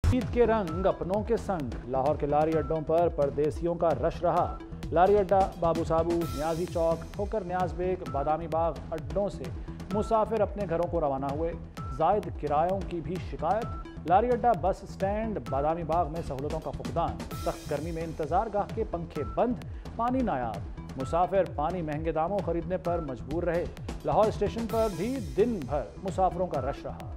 ईद के रंग अपनों के संग लाहौर के लारी अड्डों पर परदेसियों का रश रहा। लारी अड्डा, बाबू साबू, न्याजी चौक होकर न्याज बेग, बादामी बाग अड्डों से मुसाफिर अपने घरों को रवाना हुए। जायद किरायों की भी शिकायत। लारी अड्डा, बस स्टैंड, बादामी बाग में सहूलतों का फुकदान। सख्त गर्मी में इंतजार गाह के पंखे बंद, पानी नायाब। मुसाफिर पानी महंगे दामों खरीदने पर मजबूर रहे। लाहौर स्टेशन पर भी दिन भर मुसाफिरों का रश रहा।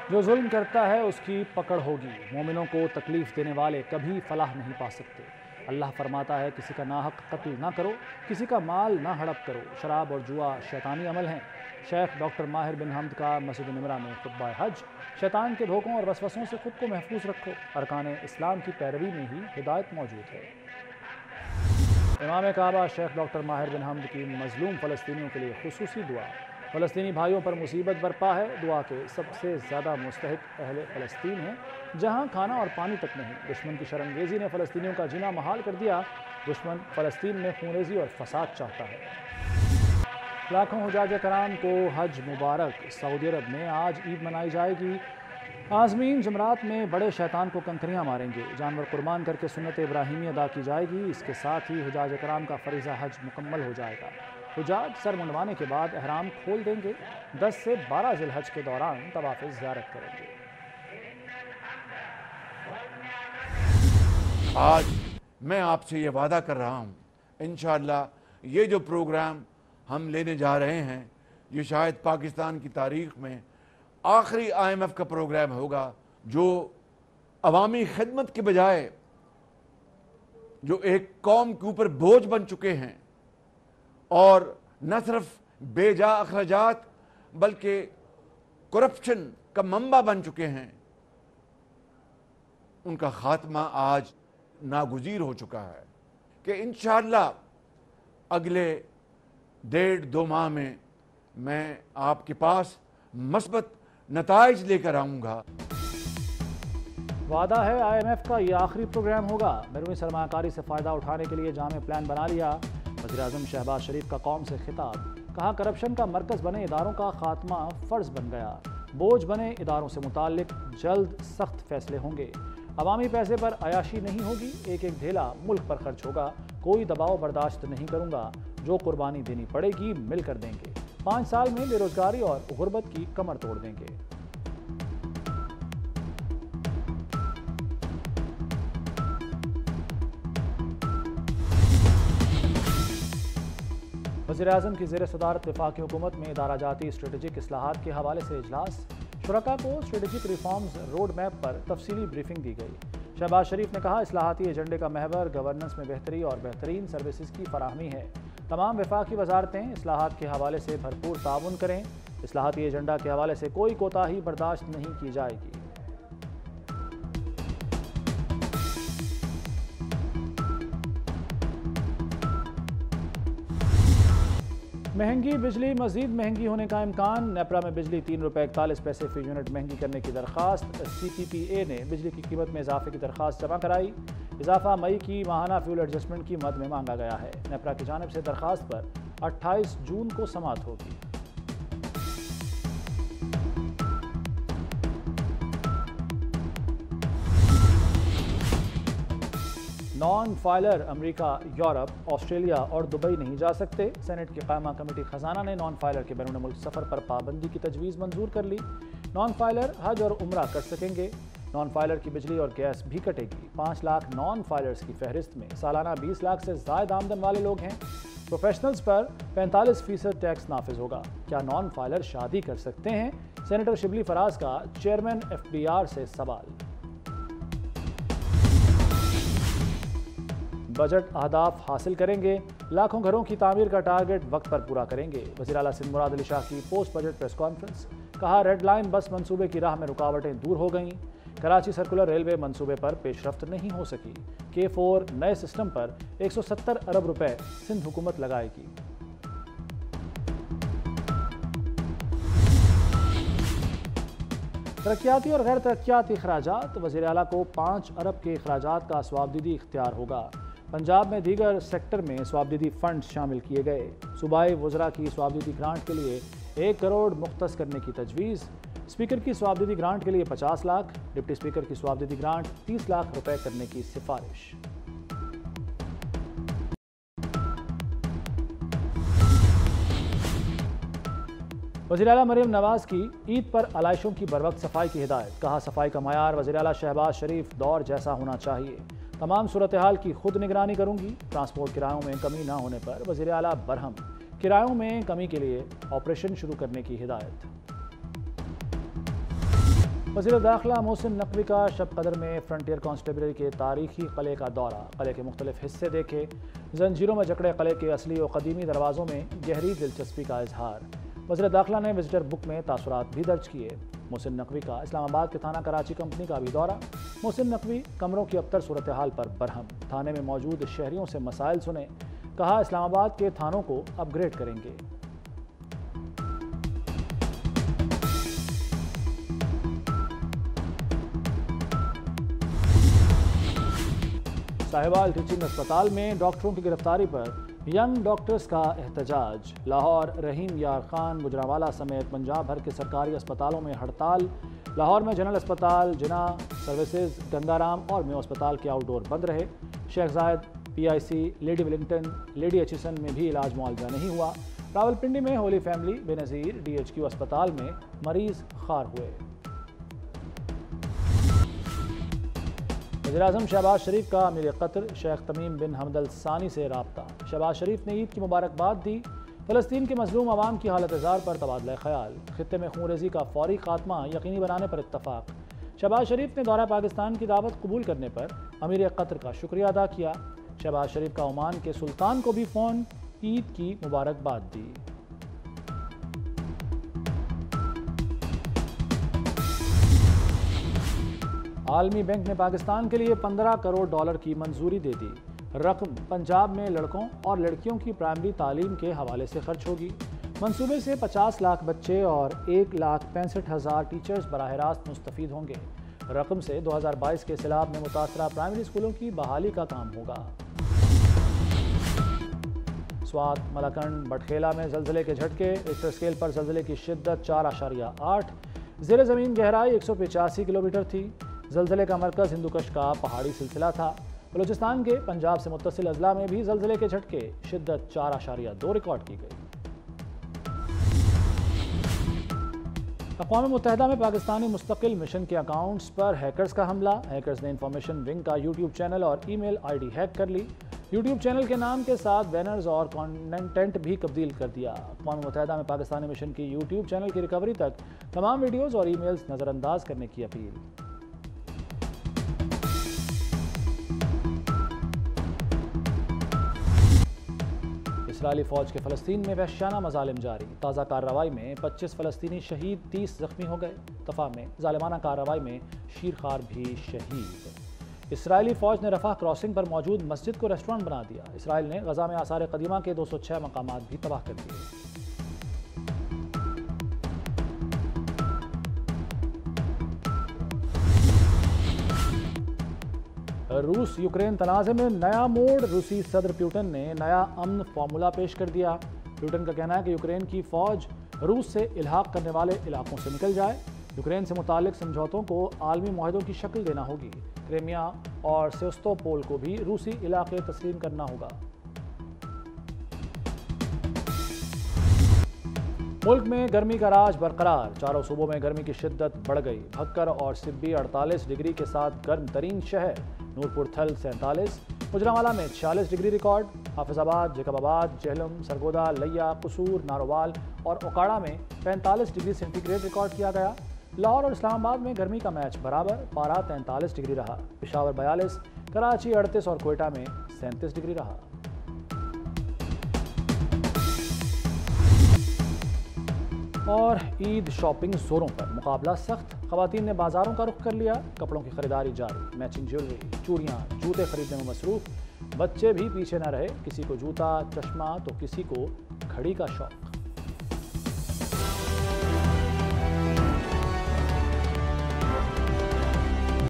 जो जुल्म करता है उसकी पकड़ होगी। मोमिनों को तकलीफ देने वाले कभी फलाह नहीं पा सकते। अल्लाह फरमाता है, किसी का नाहक कत्ल ना करो, किसी का माल ना हड़प करो। शराब और जुआ शैतानी अमल हैं। शेख डॉक्टर माहिर बिन हमद का मस्जिद निमरा में खुतबा हज। शैतान के धोखों और वसवसों से खुद को महफूज रखो। अरकान इस्लाम की पैरवी में ही हिदायत मौजूद है। इमाम काबा शेख डॉक्टर माहिर बिन हमद की मजलूम फ़लस्तीनियों के लिए खुसूसी दुआ। फ़लस्तीनी भाइयों पर मुसीबत बरपा है। दुआ के सबसे ज़्यादा मुस्तहिक अहले फ़लस्तीन हैं, जहाँ खाना और पानी तक नहीं। दुश्मन की शरंगेज़ी ने फ़लस्तीनियों का जीना महाल कर दिया। दुश्मन फ़लस्तीन में खूनरेज़ी और फसाद चाहता है। लाखों हुजाज कराम को हज मुबारक। सऊदी अरब में आज ईद मनाई जाएगी। आज़मीन जमरात में बड़े शैतान को कंकरियाँ मारेंगे। जानवर कुर्बान करके सुन्नत इब्राहीमी अदा की जाएगी। इसके साथ ही हुजाज कराम का फ़रीज़ा हज मुकम्मल हो जाएगा। हुजाज सर मुंडवाने के बाद एहराम खोल देंगे। 10 से 12 ज़िलहज के दौरान तवाफ़ ज़ियारत करेंगे। आज मैं आपसे ये वादा कर रहा हूँ, इंशाअल्लाह ये जो प्रोग्राम हम लेने जा रहे हैं, ये शायद पाकिस्तान की तारीख़ में आखिरी IMF का प्रोग्राम होगा, जो अवामी खिदमत के बजाय जो एक कौम के ऊपर बोझ बन चुके हैं और न सिर्फ बेजा अखराजात बल्कि करप्शन का मंबा बन चुके हैं, उनका खात्मा आज नागुज़ीर हो चुका है कि इंशाअल्लाह अगले 1.5-2 माह में मैं आपके पास मस्बत नताइज लेकर आऊँगा। वादा है IMF का ये आखिरी प्रोग्राम होगा। बैरूनी सरमायाकारी से फ़ायदा उठाने के लिए जामे प्लान बना लिया। वज़ीर-ए-आज़म शहबाज शरीफ का कौम से खिताब। कहा, करप्शन का मरकज़ बने इदारों का खात्मा फ़र्ज़ बन गया। बोझ बने इदारों से मुताल्लिक जल्द सख्त फैसले होंगे। अवामी पैसे पर अयाशी नहीं होगी। एक एक ढेला मुल्क पर खर्च होगा। कोई दबाव बर्दाश्त नहीं करूँगा। जो कुर्बानी देनी पड़ेगी मिलकर देंगे। 5 साल में बेरोजगारी और गुर्बत की कमर तोड़ देंगे। वज़ीर-ए-आज़म की ज़ेर सदारत वफाकी हुकूमत में इदारा जाती स्ट्रेटेजिक इस्लाहात के हवाले से इजलास। शुरका को स्ट्रेटेजिक रिफॉर्म्स रोड मैप पर तफसीली ब्रीफिंग दी गई। शहबाज शरीफ ने कहा, इस्लाहाती एजेंडे का महवर गवर्नेंस में बेहतरी और बेहतरीन सर्विसेज की फराहमी है। तमाम वफाकी वजारतें इस्लाहात के हवाले से भरपूर ताउन करें। इस्लाहाती एजेंडा के हवाले से कोई कोताही बर्दाश्त नहीं की जाएगी। महंगी बिजली मजीद महंगी होने का इम्कान। नेपरा में बिजली ₹3.41 फी यूनिट महंगी करने की दरख्वास्त। CPPA ने बिजली की कीमत में इजाफे की दरख्वास्त जमा कराई। इजाफा मई की माहाना फ्यूल एडजस्टमेंट की मद में मांगा गया है। नेपरा की जानिब से दरख्वास्त पर 28 जून को समाअत होगी। Non filer America, Europe, Australia और दुबई नहीं जा सकते। सेनेट की कायमा कमेटी खजाना ने नॉन फाइलर के बैरून मुल्क सफ़र पर पाबंदी की तजवीज़ मंजूर कर ली। नॉन फाइलर हज और उम्रा कर सकेंगे। नॉन फाइलर की बिजली और गैस भी कटेगी। 5 लाख नॉन फाइलर्स की फहरिस्त में सालाना 20 लाख से ज़ायद आमदन वाले लोग हैं। प्रोफेशनल्स पर 45% टैक्स नाफिज होगा। क्या नॉन फाइलर शादी कर सकते हैं? सेनेटर शिबली फराज का चेयरमैन FBR से सवाल। बजट अहदाफ हासिल करेंगे। लाखों घरों की तामीर का टारगेट वक्त पर पूरा करेंगे। वज़ीर आला सिंध मुराद अली शाह की पोस्ट बजट प्रेस कॉन्फ्रेंस। कहा, रेड लाइन बस मंसूबे की राह में रुकावटें दूर हो गईं। कराची सर्कुलर रेलवे मंसूबे पर पेशरफ्त नहीं हो सकी। K4 नए सिस्टम पर 170 अरब रुपए सिंध हुकूमत लगाएगी। तरक्याती और गैर तरक्याती अखराजात। वज़ीर आला को 5 अरब के अखराजात का स्वाबदीदी इख्तियार होगा। पंजाब में दीगर सेक्टर में स्वाबदीदी फंड शामिल किए गए। सूबाई वज़रा की स्वाबदीदी ग्रांट के लिए 1 करोड़ मुख्तस करने की तजवीज़। स्पीकर की स्वाबदीदी ग्रांट के लिए 50 लाख, डिप्टी स्पीकर की स्वाबदीदी ग्रांट 30 लाख रुपए करने की सिफारिश। वज़ीर आला मरियम नवाज की ईद पर आलाइशों की बरवक्त सफाई की हिदायत। कहा, सफाई का मयार वज़ीर आला शहबाज शरीफ दौर जैसा होना चाहिए। तमाम सूरत हाल की खुद निगरानी करूंगी। ट्रांसपोर्ट किरायों में कमी न होने पर वज़ीर आला बरहम। किरायों में कमी के लिए ऑपरेशन शुरू करने की हिदायत। वज़ीर दाखिला मोहसिन नकवी का शब कदर में फ्रंटियर कांस्टेबलरी के तारीखी किले का दौरा। किले के मुख्तलिफ हिस्से देखे। जंजीरों में जकड़े किले के असली और कदीमी दरवाज़ों में गहरी दिलचस्पी का इजहार। वज़ीर दाखिला ने विजिटर बुक में तासुरात भी दर्ज किए। मोहसिन नकवी का इस्लामाबाद के थाना कराची कंपनी का भी दौरा। मोहसिन नकवी कमरों की अबतर सूरत हाल पर बरहम। थाने में मौजूद शहरियों से मसाइल सुने। कहा, इस्लामाबाद के थानों को अपग्रेड करेंगे। साहिवाल टीचिंग अस्पताल में डॉक्टरों की गिरफ्तारी पर यंग डॉक्टर्स का एहतजाज। लाहौर, रहीम यार खान, गुजरांवाला समेत पंजाब भर के सरकारी अस्पतालों में हड़ताल। लाहौर में जनरल अस्पताल, जिना सर्विसेज, गंगाराम और मेयो अस्पताल के आउटडोर बंद रहे। शेख जायद, PIC, lady Willingdon, lady Aitchison में भी इलाज मुआवजा नहीं हुआ। रावलपिंडी में होली फैमिली बेनज़ीर DHQ अस्पताल में मरीज खार हुए। वज़ीर-ए-आज़म शहबाज शरीफ का अमीर कतर शेख तमीम बिन हमद अल सानी से रब्ता। शहबाज शरीफ ने ईद की मुबारकबाद दी। फ़लस्तीन के मज़लूम अवाम की हालत ज़ार पर तबादला ख्याल। खित्ते में खूनरेज़ी का फौरी खात्मा यकीनी बनाने पर इत्तफाक। शहबाज शरीफ ने दौरा पाकिस्तान की दावत कबूल करने पर अमीर कतर का शुक्रिया अदा किया। शहबाज शरीफ का ओमान के सुल्तान को भी फ़ोन ईद की मुबारकबाद दी। आलमी बैंक ने पाकिस्तान के लिए $15 करोड़ की मंजूरी दे दी। रकम पंजाब में लड़कों और लड़कियों की प्राइमरी तालीम के हवाले से खर्च होगी। मंसूबे से 50 लाख बच्चे और 1,65,000 टीचर्स बराह रास्त मुस्तफ़ीद होंगे। रकम से 2022 के सैलाब में मुतासरा प्राइमरी स्कूलों की बहाली का काम होगा। स्वात, मलाकंड, बटखेला में ज़लज़ले के झटके। रिक्टर स्केल पर ज़लज़ले की शिद्दत 4.8। ज़ेर ज़मीन गहराई 185 किलोमीटर थी। ज़लज़ले का मरकज़ हिंदुकश का पहाड़ी सिलसिला था। बलूचिस्तान के पंजाब से मुत्तसिल अजला में भी ज़लज़ले के झटके, शिद्दत 4.2 रिकॉर्ड की गई। अक़वाम मुत्तहिदा में पाकिस्तानी मुस्तकिल मिशन के अकाउंट्स पर हैकर्स का हमला। हैकर्स ने इंफॉर्मेशन विंग का यूट्यूब चैनल और ईमेल ID हैक कर ली। यूट्यूब चैनल के नाम के साथ बैनर्स और कंटेंट भी तब्दील कर दिया। अक़वाम मुत्तहिदा में पाकिस्तानी मिशन की यूट्यूब चैनल की रिकवरी तक तमाम वीडियोज़ और ईमेल्स नज़रअंदाज करने की अपील। इसराइली फ़ौज के फ़लस्तीन में वहशियाना मज़ालिम जारी। ताज़ा कार्रवाई में 25 फ़लस्तीनी शहीद, 30 ज़ख्मी हो गए। तफ़ा में ज़ालिमाना कार्रवाई में शीरखार भी शहीद। इसराइली फ़ौज ने रफ़ाह क्रॉसिंग पर मौजूद मस्जिद को रेस्टोरेंट बना दिया। इसराइल ने गज़ा में आसार क़दीमा के 206 मकामात भी तबाह कर दिए। रूस यूक्रेन तनाज़े में नया मोड़। रूसी सदर पुतिन ने नया अमन फार्मूला पेश कर दिया। पुतिन का कहना है कि यूक्रेन की फ़ौज रूस से इल्हाक करने वाले इलाकों से निकल जाए। यूक्रेन से मुताल्लिक समझौतों को आलमी मुआहदों की शक्ल देना होगी। क्रीमिया और सेवास्तोपोल को भी रूसी इलाके तस्लीम करना होगा। मुल्क में गर्मी का राज बरकरार। चारों सूबों में गर्मी की शिद्दत बढ़ गई। भक्कर और सिब्बी 48 डिग्री के साथ गर्म तरीन शहर। नूरपुर थल 47, गुजरांवाला में 46 डिग्री रिकॉर्ड। हाफिजाबाद, जैकबाबाद, जहलम, सरगोदा, लिया, कसूर, नारोवाल और ओकाड़ा में 45 डिग्री सेंटीग्रेड रिकॉर्ड किया गया। लाहौर और इस्लामाबाद में गर्मी का मैच बराबर, पारा 43 डिग्री रहा। पेशावर 42, कराची 38 और कोयटा में 37 डिग्री रहा। और ईद शॉपिंग जोरों पर, मुकाबला सख्त। ख़वातीन ने बाज़ारों का रुख कर लिया। कपड़ों की खरीदारी जारी। मैचिंग ज्वेलरी, चूड़ियाँ, जूते खरीदने में मसरूफ़। बच्चे भी पीछे न रहे। किसी को जूता, चश्मा तो किसी को घड़ी का शौक।